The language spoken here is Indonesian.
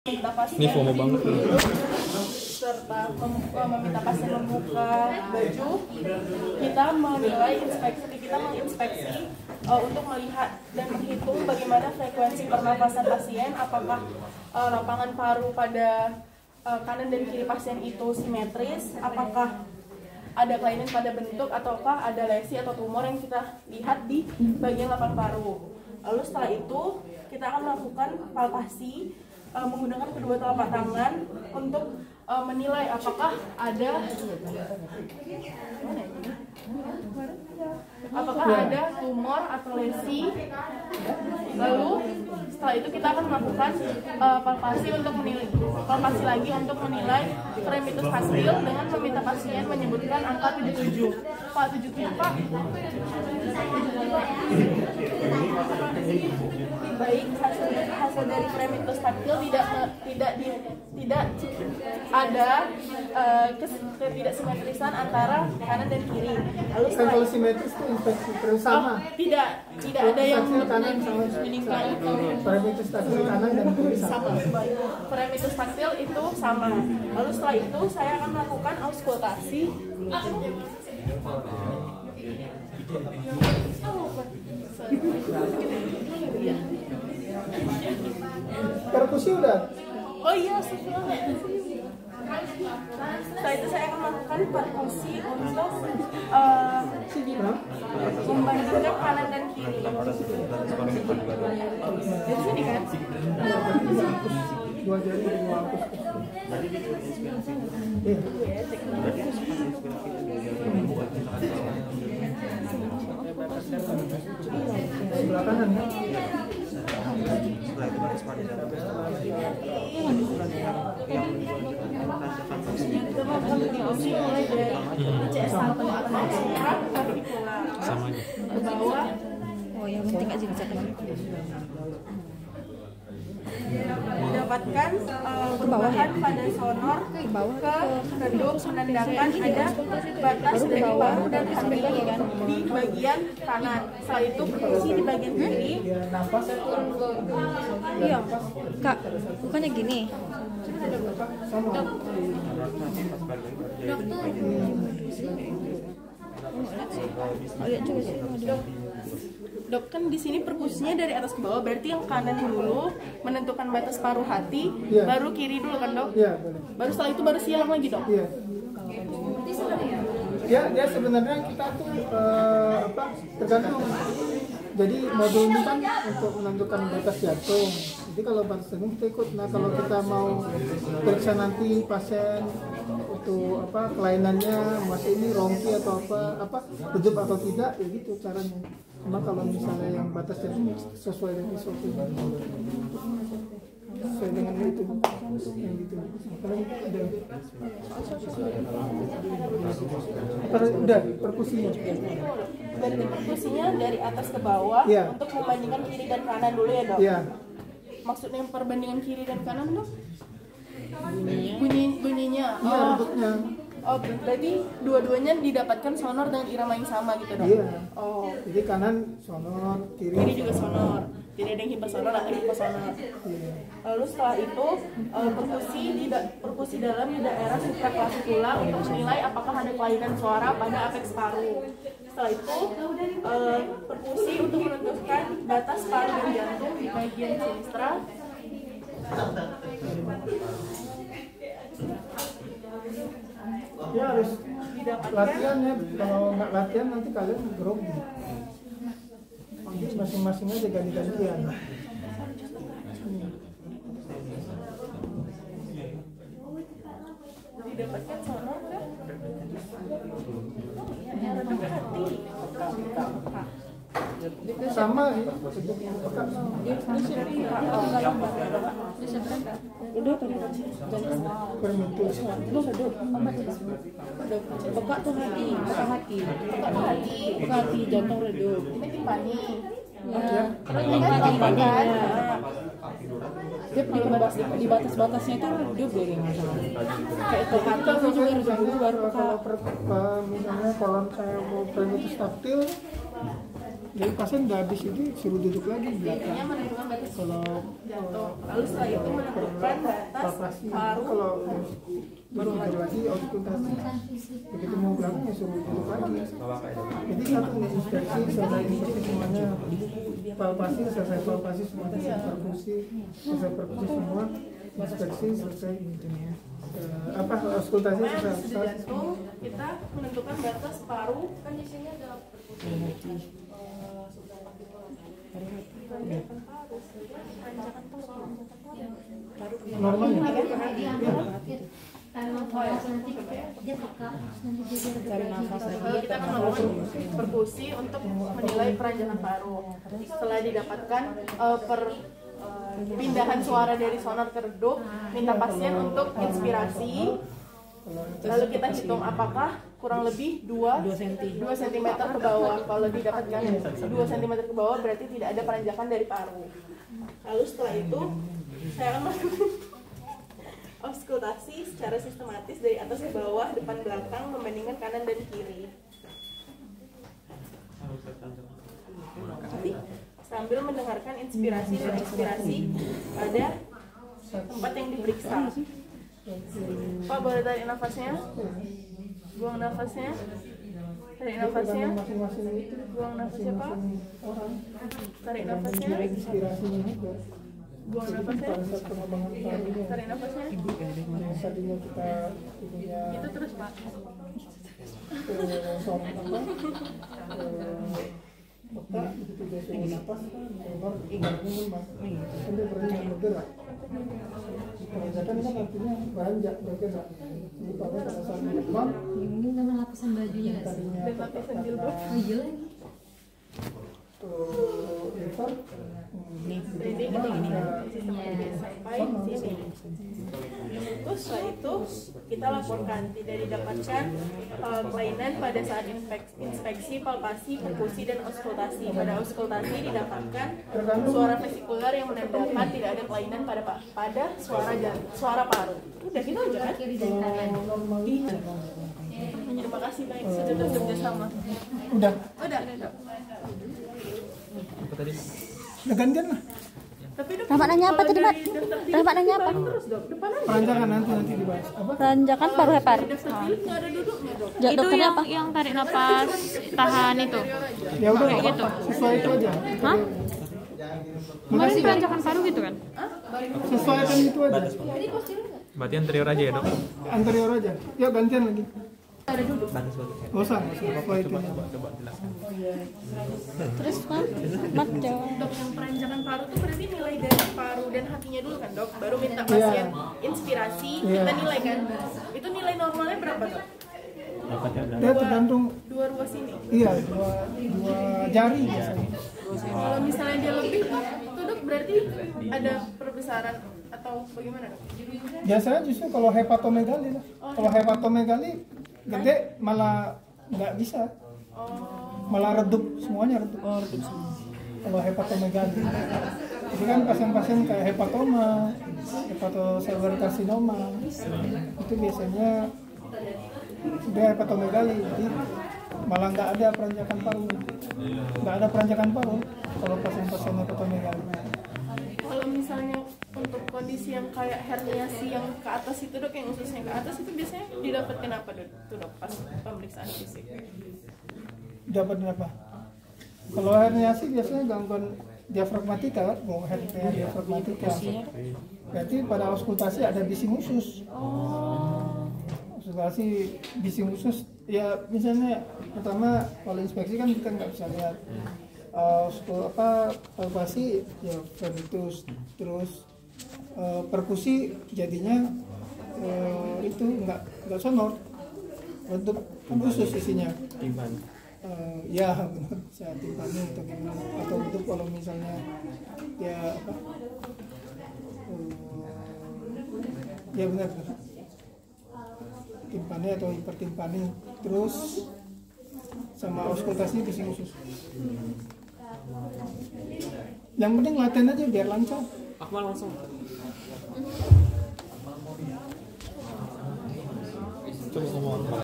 meminta pasien Ini FOMO banget nih. serta meminta pasien membuka baju, kita menilai kita menginspeksi untuk melihat dan menghitung bagaimana frekuensi pernapasan pasien, apakah lapangan paru pada kanan dan kiri pasien itu simetris, apakah ada kelainan pada bentuk ataukah ada lesi atau tumor yang kita lihat di bagian lapangan paru. Lalu setelah itu kita akan melakukan palpasi menggunakan kedua telapak tangan untuk menilai apakah ada tumor atau lesi. Lalu setelah itu kita akan melakukan palpasi lagi untuk menilai fremitus pastil dengan meminta pasien menyebutkan angka 77. Pak, 77 Pak. Baik, hasil dari fremitus pastil tidak ada ketidaksimetrisan antara kanan dan kiri. Lalu kalau simetris itu infeksi terus sama. Tidak ada yang kanan sama meningkat. Fremitus pastil kanan dan kiri sama. Fremitus pastil itu sama. Lalu setelah itu saya akan melakukan auskultasi. Perkusi udah. Oh iya, setelah itu saya akan melakukan perkusi untuk membandingkan kanan dan kiri. Di sini kan? Dua jari dua hapus. Sebelah kanan ya. Mulai dari CS1 Sama aja. ke bawah. Oh, yang penting aja dicek. Mendapatkan perubahan pada sonor ke redup menandakan ada batas dari paru dan hati di bagian kanan. Setelah itu perkusi di bagian kiri. Iya, Kak, bukannya gini. Dok, kan di sini perkusinya dari atas ke bawah, berarti yang kanan dulu menentukan batas paruh hati, baru kiri dulu kan dok? Iya, boleh. Baru setelah itu baru silang lagi dok? Iya. Ya sebenarnya kita tuh tergantung. Jadi modul ini kan untuk menentukan batas jantung. Jadi kalau batas jantung kita ikut. Nah kalau kita mau periksa nanti pasien itu kelainannya masih ini rongki atau redup atau tidak, ya gitu caranya. Cuma kalau misalnya yang batas jantung sesuai dengan SOP, sesuai dengan itu yang gitu. Udah perkusinya. Berarti perkusinya dari atas ke bawah untuk membandingkan kiri dan kanan dulu ya dok? Iya. Maksudnya perbandingan kiri dan kanan dok? Bunyinya. Redupnya. Oh, berarti dua-duanya didapatkan sonor dengan irama yang sama gitu dok? Iya. Oh. Jadi kanan sonor, kiri Juga sonor. Tidak ada yang hipersonor atau hiposonor. Iya. Lalu setelah itu perkusi dalam di daerah supraklavikula untuk menilai apakah ada kelainan suara pada apeks paru. Setelah itu perkusi untuk menentukan batas paru dan jantung di bagian sinistra. Ya harus latihan ya, kalau nggak latihan nanti kalian grogi. Masing-masing aja ganti-gantian. Didapatkan sonor kan? Redup hati. Sama permitus. Peka tuh hati, jantung redup. Ini timpani. Terus timpani. Dia di batas-batasnya itu redup dari masalah. Kayak itu hati itu juga redup dulu baru peka. Misalnya kalau saya mau permitus taktil Jadi pasien udah habis itu suruh duduk lagi di belakang. Intinya menentukan batas Kalau jantung. Lalu setelah itu menentukan batas palpasi, paru. kalau baru tidur lagi auskultasi. Begitu mau belakang ya suruh duduk lagi. Jadi satu inspeksi selesai inspeksi semuanya. Palpasi selesai palpasi semuanya. Perkusi semua. Inspeksi selesai intinya. Apa auskultasi Pokoknya selesai. sudah jantung, kita menentukan batas paru. Kan di sini ada Normal ya? Lalu kita akan melakukan perkusi untuk menilai peranjangan paru. Setelah didapatkan pindahan suara dari sonar ke redup, minta pasien untuk inspirasi. Lalu kita hitung apakah kurang lebih 2 cm ke bawah. Kalau didapatkan 2 cm ke bawah berarti tidak ada peranjakan dari paru. Lalu setelah itu saya akan melakukan auskultasi secara sistematis dari atas ke bawah, depan belakang, membandingkan kanan dan kiri. Sambil mendengarkan inspirasi dan ekspirasi pada tempat yang diperiksa. Pak, boleh tarik nafasnya? Buang nafasnya. Tarik nafasnya. Buang nafasnya, Pak. Tarik nafasnya. Inspirasinya juga. Buang nafasnya. Pada pengembangan parunya. Tarik nafasnya. Tadinya kita punya Itu terus, Pak. peka, begitu dia suruh napas, keluar, bangun mas. Kan dia berhenti bergerak. Peranjakan kan artinya beranjak, bergerak. Jadi pada saat terbang, Ini nama lapisan bajunya nggak sih? tadinya Dan lapisan jilbab. Oh iya lagi. liver, Jadi kita sampai sini. Terus setelah itu kita laporkan tidak didapatkan kelainan pada saat inspeksi, palpasi, perkusi, dan auskultasi. Pada auskultasi didapatkan suara vesikular yang menandakan tidak ada kelainan pada suara paru. Udah gitu aja kan? Kiri dan kanan. Iya. Terima kasih baik sudah bekerja sama. udah Udah. udah gantian lah. Tapi dok, Rahmat nanya apa kalau tadi, Mak? dari daftar pilih Rahmat nanya apa? Terus dok, depan aja. Peranjakan nanti dibahas. Apa? Ranjakan paru hepar. Daftar pilih nggak ada duduknya dok. Ja, Itu dokternya apa? yang tarik napas tahan itu. Ya udah nggak apa-apa, sesuai itu aja. Hah? Kemarin Makasih. peranjakan paru gitu kan? Sesuaikan itu aja. Berarti anterior aja ya dok? Anterior aja. Yuk gantian lagi. Ada duduk. Nggak usah, apa itu. Terus kan? Mat jawab. Dok, yang peranjakan paru tuh berarti nilai dari paru dan hatinya dulu kan dok? Baru minta pasien inspirasi, kita nilai kan? Itu nilai normalnya berapa dok? Dia tergantung, Dua ruas ini. iya dua jari biasanya. Kalau misalnya dia lebih tuh dok berarti ada perbesaran atau bagaimana dok? Biasanya justru kalau hepatomegali lah. Kalau hepatomegali gede malah nggak bisa, malah redup semuanya redup. Kalau hepatomegali, jadi kan pasien-pasien kayak hepatoma, hepatocellular carcinoma itu biasanya dia hepatomegali, jadi malah nggak ada peranjakan paru, nggak ada peranjakan paru kalau pasien-pasien hepatomegali. Kalau misalnya untuk kondisi yang kayak herniasi yang ke atas itu dok, yang ususnya ke atas itu biasanya didapatkan apa dok? Itu dok pas pemeriksaan fisik. Dapat apa? Kalau herniasi biasanya gangguan diafragmatika, mau hernia diafragmatika. Berarti pada auskultasi ada bising usus. Auskultasi bising usus, ya misalnya pertama kalau inspeksi kan kita nggak bisa lihat. Palpasi ya vertitus, terus perkusi jadinya itu nggak sonor, untuk usus isinya. Ya benar, saya timpannya atau gimana, atau untuk kalau misalnya ya apa, ya benar timpani atau hipertimpani, terus sama auskultasi bising usus. Yang penting latihan aja biar lancar. Akmal langsung. Coba ngomong.